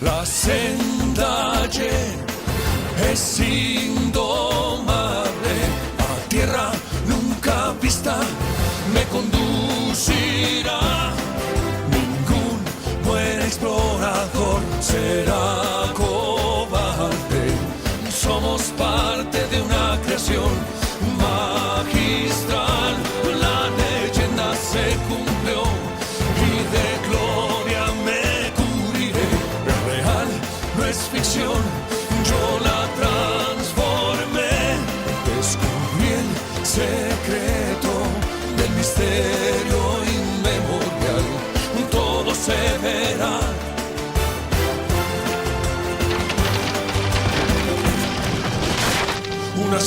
La senda es indomable, a tierra nunca vista me conducirá. Ningún buen explorador será cobarde. Somos parte de una creación magistral. La leyenda se cumplió y de gloria me cubriré. Es real, no es ficción, yo la transformé. Descubrí el secreto del misterio inmemorial. Todo se verá. Una